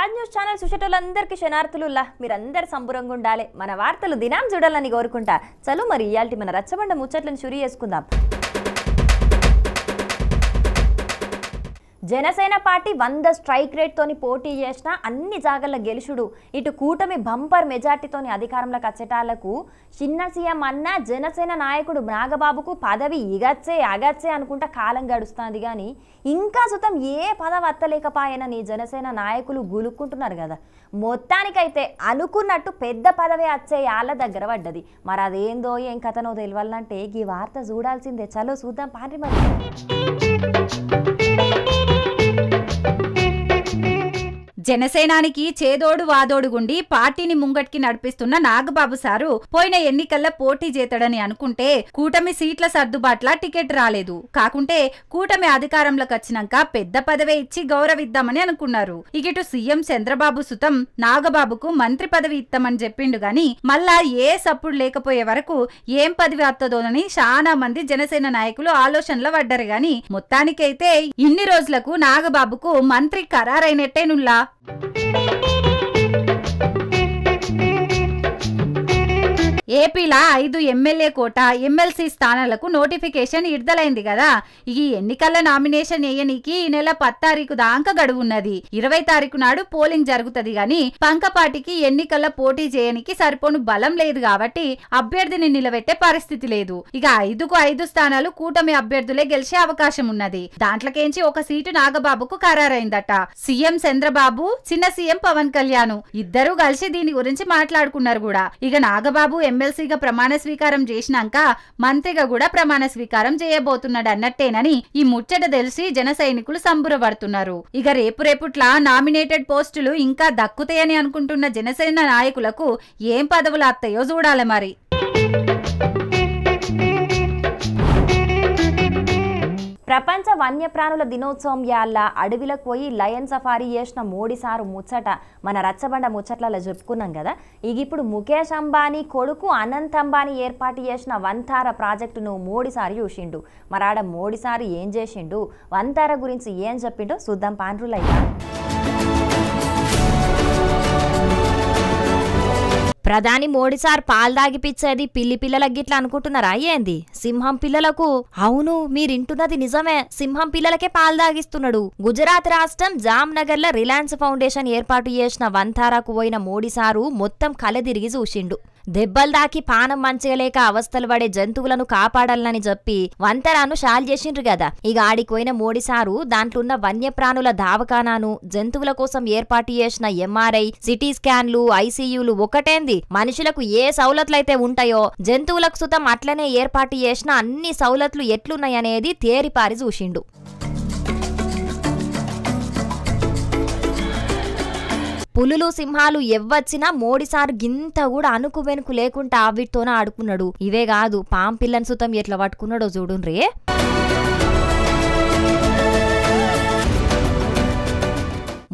Raj news channel చూసేటోళ్ళందరికీ శనార్థులుల్లా మీరందరూ సంబురంగా ఉండాలి. మన వార్తలు దినం చూడాలని కోరుకుంటా. చలో మరి ఇయాల్టి మన రచ్చబండ ముచ్చట్లను షురు చేసుకుందాం. జనసేన పార్టీ 100 స్ట్రైక్ రేట్ తోని పోటీ చేసిన అన్ని జాగల గెలుచుడు. ఇటు కూటమి బంపర్ మెజార్టీతోని అధికారంలోకి వచ్చేటాళ్లకు చిన్న సీఎం అన్న జనసేన నాయకుడు నాగబాబుకు పదవి అగచ్చే అనుకుంటా కాలం గడుస్తుంది. కానీ ఇంకా సుతం ఏ పదవి అత్తలేకపాయనని జనసేన నాయకులు గులుక్కుంటున్నారు కదా. మొత్తానికైతే అనుకున్నట్టు పెద్ద పదవి వచ్చే వాళ్ళ దగ్గర పడ్డది. మరి అదేందో ఏం కథనో తెలియాలంటే ఈ వార్త చూడాల్సిందే. చలో చూద్దాం పాండ్రి మరి. జనసేనానికి చేదోడు వాదోడు గుండి పార్టీని ముంగట్కి నడిపిస్తున్న నాగబాబు సారు పోయిన ఎన్నికల్లో పోటీ చేతాడని అనుకుంటే కూటమి సీట్ల సర్దుబాట్ల టికెట్ రాలేదు. కాకుంటే కూటమి అధికారంలోకి వచ్చినాక పెద్ద పదవి ఇచ్చి గౌరవిద్దామని అనుకున్నారు. ఇటు సీఎం చంద్రబాబు సుతం నాగబాబుకు మంత్రి పదవి ఇస్తామని చెప్పిండు గాని మళ్ళా ఏ సప్పుడు లేకపోయే వరకు ఏం పదవి వత్తదోనని చాలా మంది జనసేన నాయకులు ఆలోచనలో పడ్డారు. గాని మొత్తానికైతే ఇన్ని రోజులకు నాగబాబుకు మంత్రి ఖరారైనట్టేనుల్లా. ఏపీలా 5 ఎమ్మెల్యే కోట ఎమ్మెల్సీ స్థానాలకు నోటిఫికేషన్ విడుదలైంది కదా. ఈ ఎన్నికల నామినేషన్ వేయనీకి ఈ నెల 10 తారీఖు దాకా గడువున్నది. 20 తారీఖు నాడు పోలింగ్ జరుగుతుంది. గాని పంకపాటికి ఎన్నికల్లో పోటీ చేయనికి సరిపోను బలం లేదు కాబట్టి అభ్యర్థిని నిలబెట్టే పరిస్థితి లేదు. ఇక 5కు 5 స్థానాలు కూటమి అభ్యర్థులే గెలిచే అవకాశం ఉన్నది. దాంట్లోకేంచి ఒక సీటు నాగబాబుకు ఖరారైందట. సీఎం చంద్రబాబు చిన్న సీఎం పవన్ కళ్యాణ్ ఇద్దరు కలిసి దీని గురించి మాట్లాడుకున్నారు కూడా. ఇక నాగబాబు ఎమ్మెల్సీగా ప్రమాణ స్వీకారం చేసినాక మంత్రిగా కూడా ప్రమాణ స్వీకారం చేయబోతున్నాడు అన్నట్టేనని ఈ ముచ్చట తెలిసి జన సైనికులు సంబురపడుతున్నారు. ఇక రేపుట్లా నామినేటెడ్ పోస్టులు ఇంకా దక్కుతాయని అనుకుంటున్న జనసేన నాయకులకు ఏం పదవులు అత్తాయో చూడాలి మరి. ప్రపంచ వన్యప్రాణుల దినోత్సవం యాళ్ళ అడవిలకు పోయి లయన్ సఫారీ చేసిన మోడీ సారు ముచ్చట మన రచ్చబండ ముచ్చట్లలో చెప్పుకున్నాం కదా. ఇప్పుడు ముఖేష్ అంబానీ కొడుకు అనంత్ అంబానీ ఏర్పాటు చేసిన వంతార ప్రాజెక్టును మోడీ సారు చూసిండు. మరాడ మోడీ సారు ఏం చేసిండు, వంతార గురించి ఏం చెప్పిండో చూద్దాం పాండ్రులయ్యా. ప్రధాని మోడీ సార్ పాలు దాగిపిచ్చేది పిల్లి పిల్లలకి గిట్లా అనుకుంటున్నారా ఏంది? సింహం పిల్లలకు. అవును, మీరింటున్నది నిజమే, సింహం పిల్లలకే పాలు దాగిస్తున్నాడు. గుజరాత్ రాష్ట్రం జామ్నగర్ లో రిలయన్స్ ఫౌండేషన్ ఏర్పాటు చేసిన వంతారాకు పోయిన మోడీ సారు మొత్తం కలదిరిగి చూసిండు. దెబ్బలు దాకి పానం మంచిగా లేక అవస్థలు పడే జంతువులను కాపాడాలని చెప్పి వంతరాను షాల్ చేసిండ్రు కదా. ఇక ఆడికి పోయిన మోడీ సారు దాంట్లో ఉన్న వన్యప్రాణుల దావఖానాను, జంతువుల కోసం ఏర్పాటు చేసిన ఎంఆర్ఐ, సిటీ స్కాన్లు, ఐసీయూలు ఒకటేంది మనుషులకు ఏ సౌలతులైతే ఉంటాయో జంతువులకు సుతం అట్లనే ఏర్పాటు చేసిన అన్ని సౌలతులు ఎట్లున్నాయనేది తేరిపారి చూసిండు. పులులు సింహాలు ఎవ్వచ్చినా మోడీ సార్ గింత కూడా అనుకు వెనుకు లేకుండా వీటితోనే ఆడుకున్నాడు. ఇవే కాదు పాంపిల్లని సుతం ఎట్లా పట్టుకున్నాడో చూడుండ్రే.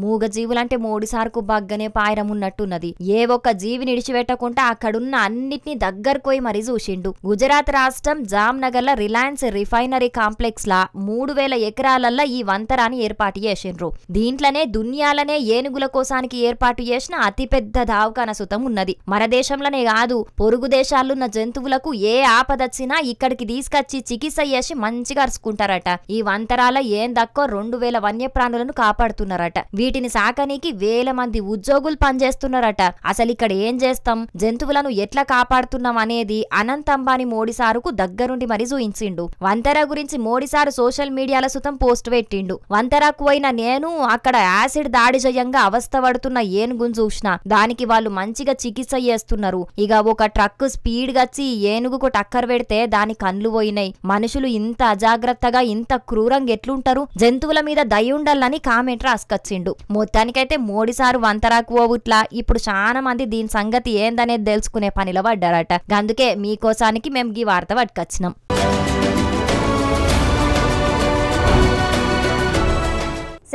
మూగజీవులంటే మోడీ సార్కు బగ్గనే పాయరం ఉన్నట్టున్నది. ఏ ఒక్క జీవిని ఇడిచిపెట్టకుండా అక్కడున్న అన్నిటినీ దగ్గరకోయి మరీ చూసిండు. గుజరాత్ రాష్ట్రం జామ్నగర్ లో రిలయన్స్ రిఫైనరీ కాంప్లెక్స్ లా 3000 ఎకరాలల్లో ఈ వంతరాన్ని ఏర్పాటు చేసిండ్రు. దీంట్లోనే దునియాలనే ఏనుగుల కోసానికి ఏర్పాటు చేసిన అతిపెద్ద దావఖాన సుతం ఉన్నది. మన దేశంలోనే కాదు పొరుగు దేశాలున్న జంతువులకు ఏ ఆపదచ్చినా ఇక్కడికి తీసుకొచ్చి చికిత్స చేసి మంచిగా అరుచుకుంటారట. ఈ వంతరాల ఏం దక్కో 2000 వన్యప్రాణులను కాపాడుతున్నారట. వీటిని సాకనికి 1000 మంది ఉద్యోగులు పనిచేస్తున్నారట. అసలు ఇక్కడ ఏం చేస్తాం, జంతువులను ఎట్లా కాపాడుతున్నాం అనేది అనంత్ అంబానీ మోడీ సారుకు దగ్గరుండి మరి చూయించిండు. వంతెర గురించి మోడీ సారు సోషల్ మీడియాలో సుతం పోస్ట్ పెట్టిండు. వంతెరకు పోయిన నేను అక్కడ యాసిడ్ దాడి చేయంగా అవస్థ పడుతున్న ఏనుగును చూసిన. దానికి వాళ్ళు మంచిగా చికిత్స చేస్తున్నారు. ఇక ఒక ట్రక్ స్పీడ్ గచ్చి ఏనుగుకు టక్కర్ పెడితే దాని కళ్ళు పోయినాయి. మనుషులు ఇంత అజాగ్రత్తగా ఇంత క్రూరంగా ఎట్లుంటారు, జంతువుల మీద దయ ఉండాలని కామెంట్ రాసుకొచ్చిండు. మొత్తానికైతే మోడీ సారు వంతరాకు పోవుట్లా ఇప్పుడు చాలా మంది దీని సంగతి ఏందనేది తెలుసుకునే పనిలో పడ్డారట. అందుకే మీకోసానికి మేము ఈ వార్త పట్టుకొచ్చినాం.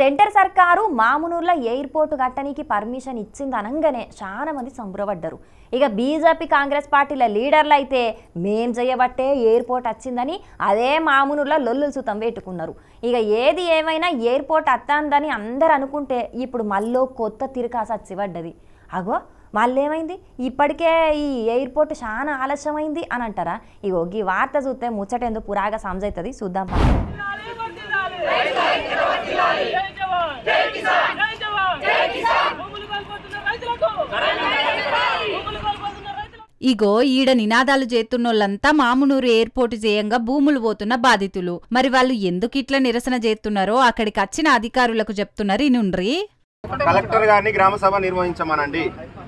సెంటర్ సర్కారు మామునూర్లో ఎయిర్పోర్ట్ కట్టడానికి పర్మిషన్ ఇచ్చింది అనగానే చాలా మంది సంబరపడ్డారు. ఇక బీజేపీ కాంగ్రెస్ పార్టీల లీడర్లు అయితే మేం చేయబట్టే ఎయిర్పోర్ట్ వచ్చిందని అదే మామునూర్లో లొల్లులు సుతం పెట్టుకున్నారు. ఇక ఏది ఏమైనా ఎయిర్పోర్ట్ వస్తుందని అందరు అనుకుంటే ఇప్పుడు మళ్ళీ కొత్త తిరకాసు వచ్చిపడ్డది. అగో మళ్ళేమైంది, ఇప్పటికే ఈ ఎయిర్పోర్ట్ చాలా ఆలస్యమైంది అని అంటారా? ఇగో ఈ వార్త చూస్తే ముచ్చటెందుకు పురాగా సమజవుతుంది, చూద్దాం. ఇగో ఈడ నినాదాలు చేస్తున్నోళ్ళంతా మామునూరు ఎయిర్పోర్టు చేయంగా భూములు పోతున్న బాధితులు. మరి వాళ్ళు ఎందుకు ఇట్లా నిరసన చేస్తున్నారో అక్కడికి వచ్చిన అధికారులకు చెప్తున్నారు. ఇనుండ్రి. కలెక్టర్ గారిని గ్రామ సభ నిర్వహించమనండి,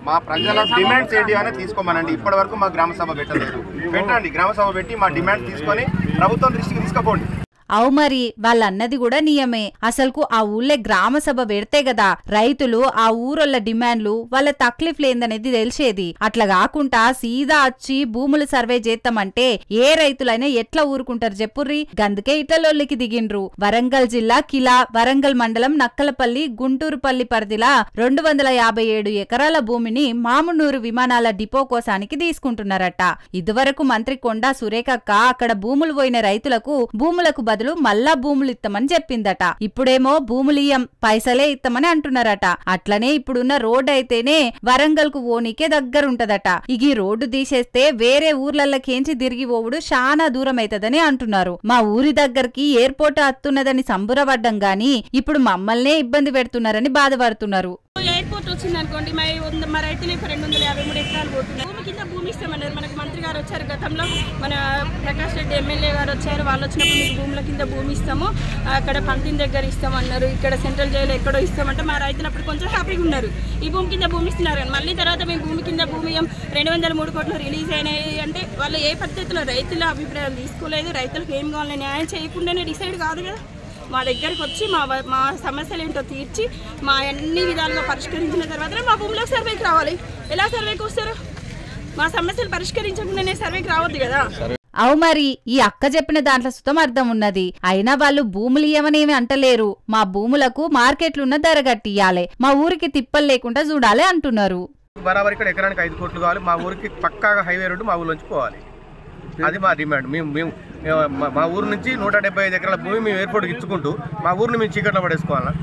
మా ప్రజల డిమాండ్స్ ఏంటి అని తీసుకోమనండి. ఇప్పటి వరకు మా గ్రామ సభ పెట్టలేదు, పెట్టండి. గ్రామ సభ పెట్టి మా డిమాండ్స్ తీసుకొని ప్రభుత్వం దృష్టికి తీసుకుపోండి. అవు మరి వాళ్ళన్నది కూడా నియమే. అసలుకు ఆ ఊళ్ళే గ్రామ సభ పెడితే కదా రైతులు ఆ ఊరోళ్ళ డిమాండ్లు వాళ్ళ తక్లీఫ్లు ఏందనేది తెలిసేది. అట్లా కాకుండా సీదా వచ్చి భూములు సర్వే చేస్తామంటే ఏ రైతులైనా ఎట్లా ఊరుకుంటారు చెప్పుర్రి. గందుకే ఇట్లలోళ్ళకి దిగిండ్రు. వరంగల్ జిల్లా కిలా వరంగల్ మండలం నక్కలపల్లి గుంటూరుపల్లి పరిధిలా 257 ఎకరాల భూమిని మామునూరు విమానాల డిపో కోసానికి తీసుకుంటున్నారట. ఇదివరకు మంత్రి కొండా సురేఖక్క అక్కడ భూములు పోయిన రైతులకు భూములకు మళ్ళా భూములు ఇస్తామని చెప్పిందట. ఇప్పుడేమో భూములియం పైసలే ఇస్తామని అంటున్నారట. అట్లనే ఇప్పుడున్న రోడ్డు అయితేనే వరంగల్ కు ఓనికే దగ్గరుంటదట. ఇక ఈ రోడ్డు తీసేస్తే వేరే ఊర్లకేంచి తిరిగి పోవుడు చాలా దూరం అవుతదని అంటున్నారు. మా ఊరి దగ్గరికి ఎయిర్పోర్ట్ అత్తున్నదని సంబురపడ్డం గాని ఇప్పుడు మమ్మల్నే ఇబ్బంది పెడుతున్నారని బాధపడుతున్నారు. ఎయిర్పోర్ట్ వచ్చింది అనుకోండి, మా రైతులు 253 ఎకరాలు పోతున్నాయి. భూమి కింద భూమి ఇస్తామన్నారు. మనకు మంత్రి గారు వచ్చారు గతంలో, మన ప్రకాష్ రెడ్డి ఎమ్మెల్యే గారు వచ్చారు. వాళ్ళు వచ్చినప్పుడు మీకు భూముల కింద భూమి ఇస్తాము, అక్కడ పంతిన్ దగ్గర ఇస్తామన్నారు, ఇక్కడ సెంట్రల్ జైలు ఎక్కడో ఇస్తామంటే మా రైతులు అప్పుడు కొంచెం హ్యాపీగా ఉన్నారు. ఈ భూమి కింద భూమి ఇస్తున్నారు కానీ మళ్ళీ తర్వాత మేము భూమి కింద భూమి 203 కోట్లు రిలీజ్ అయినాయి అంటే వాళ్ళు ఏ పద్ధతిలో రైతుల అభిప్రాయాలు తీసుకోలేదు. రైతులకు ఏం కావాలని న్యాయం చేయకుండానే డిసైడ్ కాదు కదా. మా దగ్గరికి వచ్చి మా సమస్యలు ఏంటో తీర్చి మా అన్ని విధాలుగా పరిష్కరించిన తర్వాత మా భూమిలోకి సర్వేకి రావాలి. ఎలా సర్వేకి వస్తారు? మా సమస్యలు పరిష్కరించకుండానే సర్వేకి రావద్దు కదా. అవు మరి ఈ అక్క చెప్పిన దాంట్లో సుతం అర్థం ఉన్నది. అయినా వాళ్ళు భూములు ఇవ్వమనేమి అంటలేరు. మా భూములకు మార్కెట్లున్న ధర గట్టియాలే, మా ఊరికి తిప్పలు లేకుండా చూడాలి అంటున్నారు. బరాబర్ ఇక్కడ ఎకరానికి 5 కోట్లు కావాలి. మా ఊరికి పక్కాగా హైవే రోడ్డు మా ఊళ్ళోంచి పోవాలి. అది మా డిమాండ్. మేము మా ఊరు నుంచి 175 ఎకరాల భూమి మేము ఎయిర్పోర్ట్కి ఇచ్చుకుంటూ మా ఊరిని మేము చీకట్లో పడేసుకోవాలా?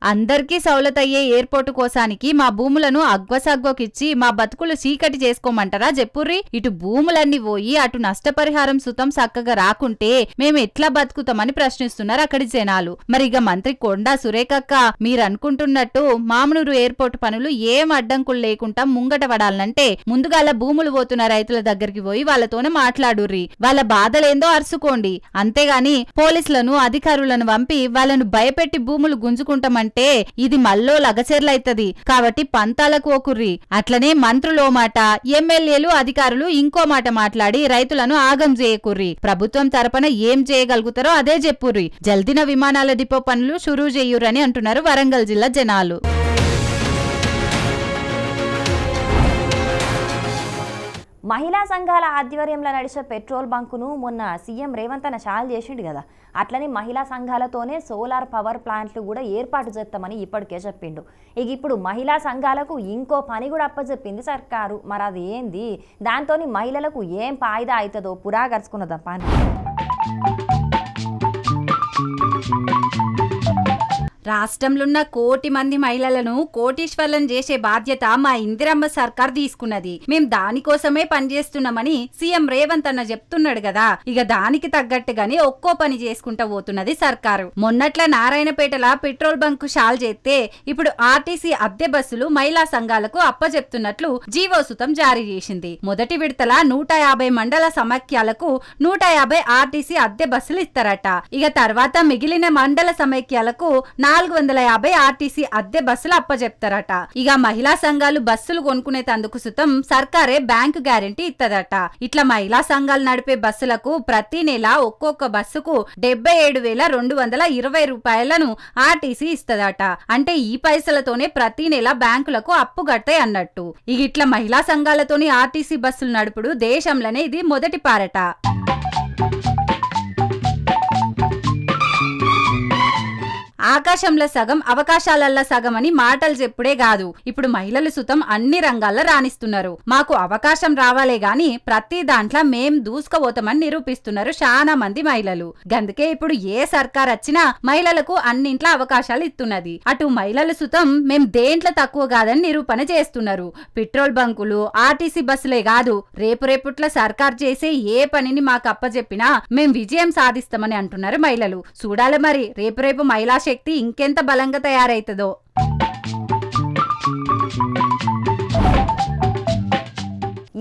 అందరికీ సౌలతయ్యే ఎయిర్పోర్టు కోసానికి మా భూములను అగ్వసగ్వకిచ్చి మా బతుకులు చీకటి చేసుకోమంటారా చెప్పుర్రి. ఇటు భూములన్నీ పోయి అటు నష్టపరిహారం సుతం చక్కగా రాకుంటే మేము ఎట్లా బతుకుతామని ప్రశ్నిస్తున్నారు అక్కడి జనాలు. మరి ఇక మంత్రి కొండా సురేఖక్క మీరనుకుంటున్నట్టు మామునూరు ఎయిర్పోర్టు పనులు ఏం అడ్డంకులు లేకుండా ముంగట పడాలంటే ముందుగాల భూములు పోతున్న రైతుల దగ్గరికి పోయి వాళ్ళతోనే మాట్లాడుర్రి. వాళ్ళ బాధలేందో అరుసుకోండి. అంతేగాని పోలీసులను అధికారులను పంపి వాళ్ళను భయపెట్టి భూములు గుంజుకుంటామంటే ఇది మల్లో లగచెర్లైతది. కాబట్టి పంతాలకు ఓకుర్రి. అట్లనే మంత్రులో మాట, ఎమ్మెల్యేలు అధికారులు ఇంకో మాట మాట్లాడి రైతులను ఆగం చేయకుర్రి. ప్రభుత్వం తరపున ఏం చేయగలుగుతారో అదే చెప్పుర్రి. జల్దిన విమానాల డిపో పనులు షురూ చేయురని అంటున్నారు వరంగల్ జిల్లా జనాలు. మహిళా సంఘాల ఆధ్వర్యంలో నడిచే పెట్రోల్ బంకును మొన్న సీఎం రేవంత్ అన్న షాల్ చేసిండు కదా. అట్లనే మహిళా సంఘాలతోనే సోలార్ పవర్ ప్లాంట్లు కూడా ఏర్పాటు చేస్తామని ఇప్పటికే చెప్పిండు. ఇక ఇప్పుడు మహిళా సంఘాలకు ఇంకో పని కూడా అప్పచెప్పింది సర్కారు. మరి అది ఏంది, దాంతో మహిళలకు ఏం ఫాయిదా అవుతుందో పురాగరుచుకున్నదా పని. రాష్ట్రంలోన్న 1 కోటి మంది మహిళలను కోటీశ్వర్లను చేసే బాధ్యత మా ఇందిరమ్మ సర్కార్ తీసుకున్నది. మేం దానికోసమే పనిచేస్తున్నామని సీఎం రేవంత్ అన్న చెప్తున్నాడు కదా. ఇక దానికి తగ్గట్టుగానే ఒక్కో పని చేసుకుంటా పోతున్నది సర్కారు. మొన్నట్ల నారాయణపేటల పెట్రోల్ బంక్ షాల్ చేస్తే ఇప్పుడు ఆర్టీసీ అద్దె బస్సులు మహిళా సంఘాలకు అప్పచెప్తున్నట్లు జీవో సుతం జారీ చేసింది. మొదటి విడతల 150 మండల సమైక్యాలకు 150 ఆర్టీసీ అద్దె బస్సులు ఇస్తారట. ఇక తర్వాత మిగిలిన మండల సమైక్యాలకు 450 ఆర్టీసీ అద్దె బస్సులు అప్పచెప్తారట. ఇక మహిళా సంఘాలు బస్సులు కొనుక్కునేందుకు సుతం సర్కారే బ్యాంకు గ్యారెంటీ ఇత్తదట. ఇట్లా మహిళా సంఘాలు నడిపే బస్సులకు ప్రతి నెల ఒక్కొక్క బస్సుకు 77,220 రూపాయలను ఆర్టీసీ ఇస్తదట. అంటే ఈ పైసలతోనే ప్రతి నెల బ్యాంకులకు అప్పు కడతాయి అన్నట్టు. ఇక ఇట్లా మహిళా సంఘాలతోని ఆర్టీసీ బస్సులు నడుపుడు దేశంలోనే ఇది మొదటి పారట. ఆకాశంలో సగం అవకాశాలల్లో సగం అని మాటలు చెప్పుడే కాదు, ఇప్పుడు మహిళలు సుతం అన్ని రంగాల్లో రాణిస్తున్నారు. మాకు అవకాశం రావాలే గాని ప్రతి దాంట్లో మేం దూసుకుపోతామని నిరూపిస్తున్నారు చాలా మంది మహిళలు. గందుకే ఇప్పుడు ఏ సర్కార్ వచ్చినా మహిళలకు అన్నింట్లో అవకాశాలు ఇస్తున్నది. అటు మహిళలు సుతం మేం దేంట్లో తక్కువ కాదని నిరూపణ చేస్తున్నారు. పెట్రోల్ బంకులు, ఆర్టీసీ బస్సులే కాదు, రేపుట్లో సర్కార్ చేసే ఏ పనిని మాకు అప్పచెప్పినా మేం విజయం సాధిస్తామని అంటున్నారు మహిళలు. చూడాలి మరి రేపు మహిళా శక్తి ఇంకెంత బలంగా తయారైతుందో.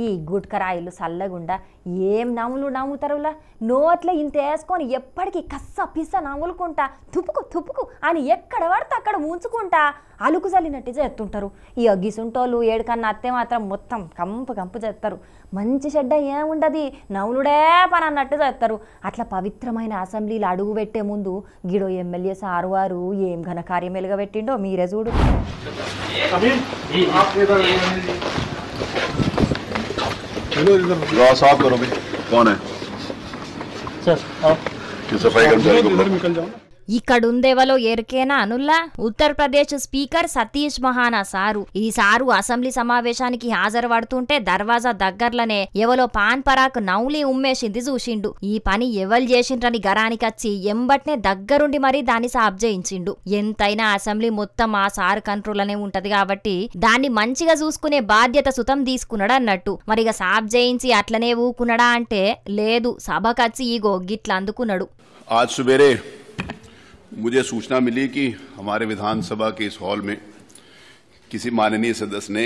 ఈ గుట్కరాయిలు చల్లగుండా ఏం నవ్వుతారులా, నోట్ల ఇంత వేసుకొని ఎప్పటికీ కస్స పిస్స నవ్వులుకుంటా తుపుకు అని ఎక్కడ పడితే అక్కడ ఉంచుకుంటా అలుకు చల్లినట్టు చేస్తుంటారు. ఈ అగ్గిసుంటోళ్ళు ఏడుకన్నా అత్తే మాత్రం మొత్తం కంపు చేస్తారు. మంచి చెడ్డ ఏముండది, నవ్వులుడే పని అన్నట్టు చేస్తారు. అట్లా పవిత్రమైన అసెంబ్లీలో అడుగు పెట్టే ముందు గిడో ఎమ్మెల్యే సారు వారు ఏం ఘనకార్యం వెలుగబెట్టిండో మీరే చూడు. साफ करो भाई, कौन है सर? आप सफाई कर्मचारी को निकल जाओ. ఇక్కడుందేవలో ఎరికేనా అనుల్లా? Uttar Pradesh speaker Satish Mahana sir. ఈ సారు అసెంబ్లీ సమావేశానికి హాజరు పడుతుంటే దర్వాజా దగ్గర్లనే ఎవలో పాన్ పరాకు నౌలి ఉమ్మేసింది చూసిండు. ఈ పని ఎవరు చేసిండ్రని గరానికచ్చి ఎంబట్నే దగ్గరుండి మరీ దాన్ని సాఫ్ చేయించిండు. ఎంతైనా అసెంబ్లీ మొత్తం ఆ సారు కంట్రోల్లోనే ఉంటది కాబట్టి దాన్ని మంచిగా చూసుకునే బాధ్యత సుతం తీసుకున్నాడు అన్నట్టు. మరిగా సాఫ్ చేయించి అట్లనే ఊకున్నాడా అంటే లేదు, సభకచ్చి ఈగో గిట్ల అందుకున్నాడు. आज सुबेरे मुझे सूचना मिली कि हमारे विधानसभा के इस हॉल में किसी माननीय सदस्य ने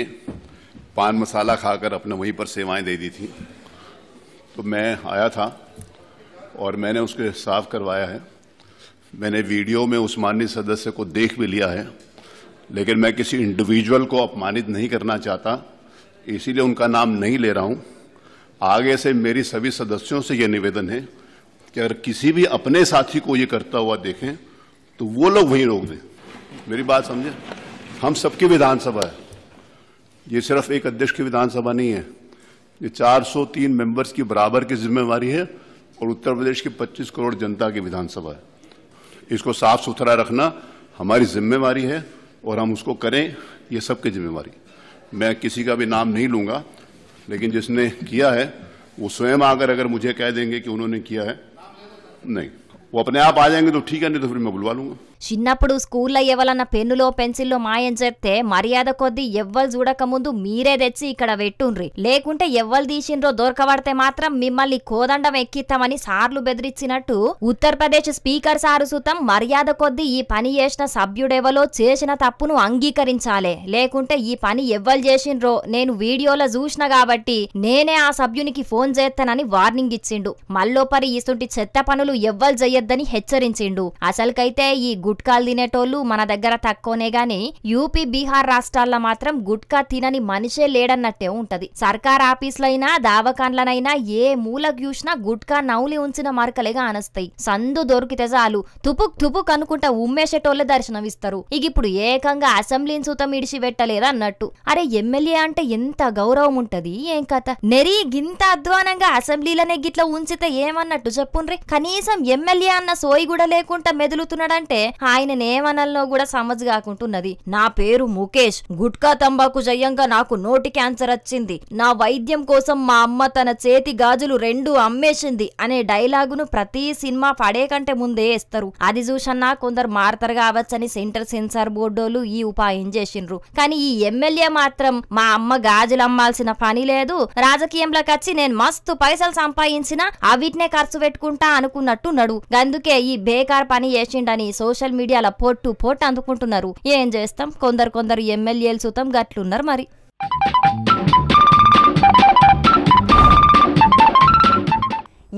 पान मसाला खाकर अपने वहीं पर सेवाएं दे दी थी. तो मैं आया था और मैंने उसके साफ करवाया है. मैंने वीडियो में उस माननीय सदस्य को देख भी लिया है, लेकिन मैं किसी इंडिविजुअल को अपमानित नहीं करना चाहता, इसीलिए उनका नाम नहीं ले रहा हूं. आगे से मेरी सभी सदस्यों से यह निवेदन है कि अगर किसी भी अपने साथी को ये करता हुआ देखें तो वो लोग वहीं रोक दें. मेरी बात समझे, हम सबकी विधानसभा है, ये सिर्फ एक अध्यक्ष की विधानसभा नहीं है. ये 403 मेंबर्स की बराबर की जिम्मेवारी है और उत्तर प्रदेश की 25 करोड़ जनता की विधानसभा है. इसको साफ सुथरा रखना हमारी जिम्मेवारी है और हम उसको करें, ये सबकी जिम्मेवारी. मैं किसी का भी नाम नहीं लूंगा, लेकिन जिसने किया है वो स्वयं आकर अगर मुझे कह देंगे कि उन्होंने किया है, नहीं, वो अपने आप आ जाएंगे तो ठीक है, नहीं तो फिर मैं बुलवा लूंगा. చిన్నప్పుడు స్కూల్లో ఎవలన్న పెన్నులో పెన్సిల్లో మాయం చెప్తే మర్యాద కొద్దీ ఎవ్వరు చూడక ముందు మీరే తెచ్చి ఇక్కడ పెట్టుండ్రి, లేకుంటే ఎవ్వరు తీసిండ్రో దొరకబడితే మాత్రం మిమ్మల్ని కోదండం ఎక్కిస్తామని సార్లు బెదిరించినట్టు ఉత్తరప్రదేశ్ స్పీకర్ సారు సుతం మర్యాద కొద్దీ ఈ పని చేసిన సభ్యుడెవలో చేసిన తప్పును అంగీకరించాలే, లేకుంటే ఈ పని ఎవ్వరు చేసిండ్రో నేను వీడియోలో చూసిన కాబట్టి నేనే ఆ సభ్యునికి ఫోన్ చేస్తానని వార్నింగ్ ఇచ్చిండు. మల్లోపరి ఇసుంటి చెత్త పనులు ఎవ్వరు చెయ్యొద్దని హెచ్చరించిండు. అసలుకైతే ఈ గుట్కాలు తినేటోళ్ళు మన దగ్గర తక్కువనే గాని యూపీ, బీహార్ రాష్ట్రాల్లో మాత్రం గుట్కా తినని మనిషే లేడన్నట్టే ఉంటది. సర్కార్ ఆఫీసులైనా దావకాన్లనైనా ఏ మూలకు చూసినా గుట్కా నౌలి ఉంచిన మరకలేగా అనస్తాయి. సందు దొరికితే చాలు తుపుక్ అనుకుంటా ఉమ్మేసేటోళ్ళే దర్శనమిస్తారు. ఇక ఇప్పుడు ఏకంగా అసెంబ్లీని సూతం ఇడిచి పెట్టలేదన్నట్టు. అరే ఎమ్మెల్యే అంటే ఎంత గౌరవం ఉంటది, ఏం కథ నెరి గింత అధ్వానంగా అసెంబ్లీలనే గిట్లా ఉంచితే ఏమన్నట్టు చెప్పుండ్రి. కనీసం ఎమ్మెల్యే అన్న సోయి కూడా లేకుండా మెదులుతున్నాడంటే ఆయననేమనల్లో కూడా సమజ్ కాకుంటున్నది. నా పేరు ముఖేష్, గుట్కా తంబాకు జయంగా నాకు నోటి క్యాన్సర్ వచ్చింది, నా వైద్యం కోసం మా అమ్మ తన చేతి గాజులు 2 అమ్మేసింది అనే డైలాగును ప్రతి సినిమా పడే కంటే ముందే వేస్తారు. అది చూసన్నా కొందరు మారతారు కావచ్చని సెంటర్ సెన్సార్ బోర్డోలు ఈ ఉపాయం చేసిండ్రు. కానీ ఈ ఎమ్మెల్యే మాత్రం మా అమ్మ గాజులు అమ్మాల్సిన పని లేదు, రాజకీయంలోకి వచ్చి నేను మస్తు పైసలు సంపాదించినా అవిటినే ఖర్చు పెట్టుకుంటా అనుకున్నట్టున్నాడు. అందుకే ఈ బేకార్ పని చేసిండని సోషల్ మీడియాలో పోట్టు అందుకుంటున్నారు. ఏం చేస్తాం, కొందరు ఎమ్మెల్యేలు సుతం గట్లున్నారు మరి.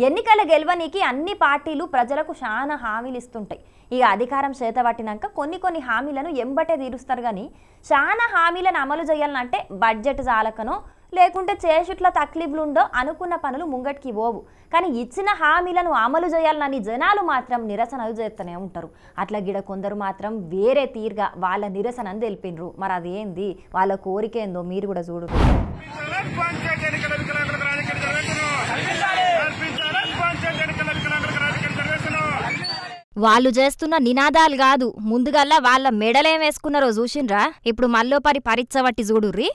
ఎన్నికల గెలవనీకి అన్ని పార్టీలు ప్రజలకు చాలా హామీలు ఇస్తుంటాయి. ఇక అధికారం చేతబట్టినాక కొన్ని హామీలను ఎంబటే తీరుస్తారు. కానీ చాలా హామీలను అమలు చేయాలంటే బడ్జెట్ చాలకనో లేకుంటే చేసుట్ల తక్లీఫ్లుండో అనుకున్న పనులు ముంగటికి పోవు. కానీ ఇచ్చిన హామీలను అమలు చేయాలని జనాలు మాత్రం నిరసనలు చేస్తూనే ఉంటారు. అట్లా గిడ కొందరు మాత్రం వేరే తీరుగా వాళ్ళ నిరసనను తెలిపినరు. మరి అదేంది, వాళ్ళ కోరిక ఏందో మీరు కూడా చూడు. వాళ్ళు చేస్తున్న నినాదాలు కాదు, ముందుగల్లా వాళ్ళ మెడలేం వేసుకున్నారో చూసిండ్రా. ఇప్పుడు మల్లోపరి పరీక్ష చూడుర్రి.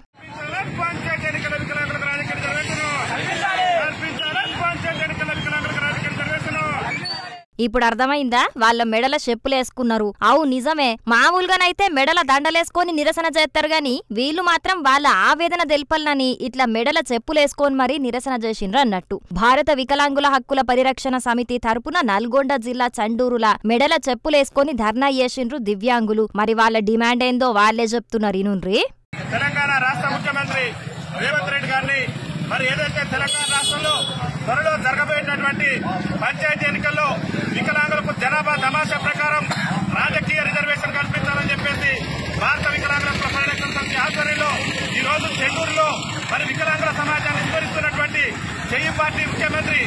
ఇప్పుడు అర్థమైందా వాళ్ళ మెడల చెప్పులేసుకున్నారు. అవు నిజమే, మామూలుగానైతే మెడల దండలేసుకొని నిరసన చేస్తారు గాని వీళ్ళు మాత్రం వాళ్ళ ఆవేదన తెల్పాలని ఇట్లా మెడల చెప్పులేసుకొని మరీ నిరసన చేసిండ్రు అన్నట్టు. భారత వికలాంగుల హక్కుల పరిరక్షణ సమితి తరపున నల్గొండ జిల్లా చండూరుల మెడల చెప్పులేసుకొని ధర్నా చేసిండ్రు దివ్యాంగులు. మరి వాళ్ళ డిమాండ్ ఏందో వాళ్ళే చెప్తున్నారు. ఇనుండ్రి. తెలంగాణ రాష్ట్ర ముఖ్యమంత్రి రేవంత్ రెడ్డి గారిని మరి ఏదైతే తెలంగాణ రాష్ట్రంలో త్వరలో జరగబోయేటటువంటి పంచాయతీ ఎన్నికల్లో వికలాంగులకు జనాభా తమాషా ప్రకారం రాజకీయ రిజర్వేషన్ కల్పించాలని చెప్పేసి భారత వికలాంగుల పరిరక్షణ సమితి ఆధ్వర్యంలో ఈ రోజు చెన్నూరులో మరి వికలాంగుల సమాజాన్ని వివరిస్తున్నటువంటి చెయ్యి పార్టీ ముఖ్యమంత్రి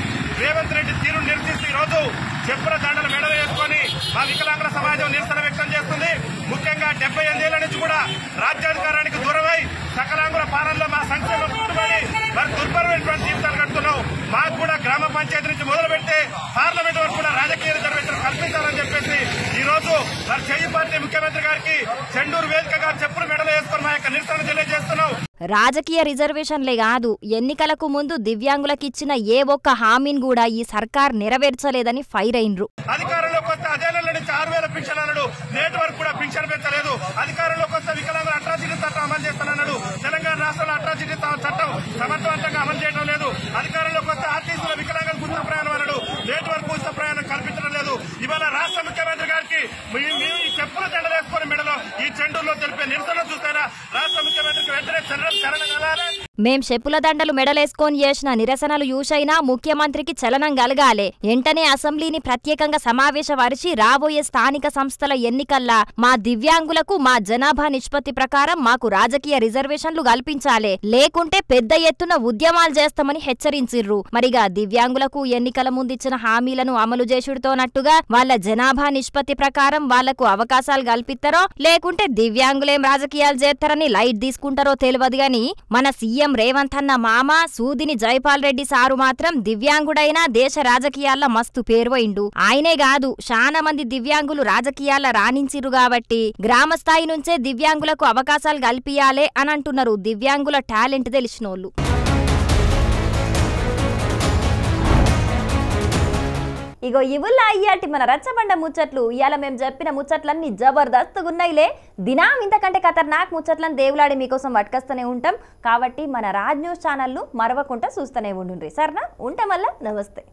రేవంత్ రెడ్డి తీరును నిరసిస్తూ ఈ రోజు చెప్పుల దండలు మెడలు వేసుకొని మా వికలాంగుల సమాజం నిరసన వ్యక్తం చేస్తుంది. ముఖ్యంగా 78 ఏళ్ల నుంచి కూడా రాజ్యాధికారానికి దూరమై సకలాంగుల పాలనలో మా సంక్షేమ కుటుంబాన్ని మరి దుర్భరమైనటువంటి జీవితాలు గడుపుతున్నాం. మాకు కూడా గ్రామ పంచాయతీ నుంచి మొదలు పెడితే పార్లమెంట్ వరకు కూడా రాజకీయ రిజర్వేషన్ కల్పించాలని చెప్పేసి ఈ రోజు మరి చెయ్యి పార్టీ ముఖ్యమంత్రి గారికి చెండూరు వేదికగా చెప్పులు మెడలు వేసుకొని మా యొక్క నిరసన తెలియజేస్తున్నాం. రాజకీయ రిజర్వేషన్లే కాదు, ఎన్నికలకు ముందు దివ్యాంగులకిచ్చిన ఏ ఒక్క హామీని కూడా ఈ సర్కార్ నెరవేర్చలేదని ఫైర్ అయినరు. అధికారంలోకి వస్తే అదేళ్ల నుంచి 6,000 పింఛన్లు నేటి వరకు కూడా పింఛన్ పెంచలేదు. అధికారంలోకి వస్తే వికలాంగుల అట్రాసిటీ చట్టం అమలు చేస్తానన్నాడు. తెలంగాణ రాష్ట్రంలో అట్రాసిటీ చట్టం సమర్థవంతంగా అమలు చేయడం లేదు. అధికారంలోకి వస్తే ఆర్టీసీలో వికలాంగులకు ఉచిత ప్రయాణం అన్నాడు. నేటి వరకు ఉచిత ప్రయాణం కల్పించడం లేదు. ఇవాళ రాష్ట్ర ముఖ్యమంత్రి గారికి మేము ఈ చెప్పులు దండలేసుకుని మెడలో ఈ చెండూరులో తెలిపే నిరసన చూస్తారా? రాష్ట్ర ముఖ్యమంత్రికి వెంటనే మేం చెప్పుల దండలు మెడలేసుకొని చేసిన నిరసనలు యూసైనా ముఖ్యమంత్రికి చలనం కలగాలే. వెంటనే అసెంబ్లీని ప్రత్యేకంగా సమావేశపరిచి రాబోయే స్థానిక సంస్థల ఎన్నికల్లా మా దివ్యాంగులకు మా జనాభా నిష్పత్తి ప్రకారం మాకు రాజకీయ రిజర్వేషన్లు కల్పించాలే, లేకుంటే పెద్ద ఎత్తున ఉద్యమాలు చేస్తామని హెచ్చరించిర్రు. మరిగా దివ్యాంగులకు ఎన్నికల ముందిచ్చిన హామీలను అమలు చేసుడుతోనట్టుగా వాళ్ళ జనాభా నిష్పత్తి ప్రకారం వాళ్లకు అవకాశాలు కల్పిస్తారో లేకుంటే దివ్యాంగులేం రాజకీయాలు చేస్తారని లైట్ తీసుకుంటారో తెలియదు గాని మన సీఎం రేవంత్ అన్న మామ సూదిని జైపాల్ రెడ్డి సారు మాత్రం దివ్యాంగుడైన దేశ రాజకీయాల్లో మస్తు పేరువైండు. ఆయనే కాదు చాలా మంది దివ్యాంగులు రాజకీయాల్లో రాణించిరు కాబట్టి గ్రామ స్థాయి నుంచే దివ్యాంగులకు అవకాశాలు కల్పియాలే అని అంటున్నారు దివ్యాంగుల టాలెంట్ తెలిసినోళ్ళు. ఇగో ఇవుల్లా అయ్యాటి మన రచ్చబండ ముచ్చట్లు. ఇవాళ మేము చెప్పిన ముచ్చట్లన్నీ జబర్దస్తుగా ఉన్నాయిలే. దినం ఇంతకంటే ఖతర్నాక్ ముచ్చట్లను దేవులాడి మీకోసం పట్టుకొస్తూనే ఉంటాం. కాబట్టి మన రాజ్ న్యూస్ ఛానల్ను మరవకుండా చూస్తూనే ఉండుండ్రి. సరేనా? ఉంటాం వల్ల నమస్తే.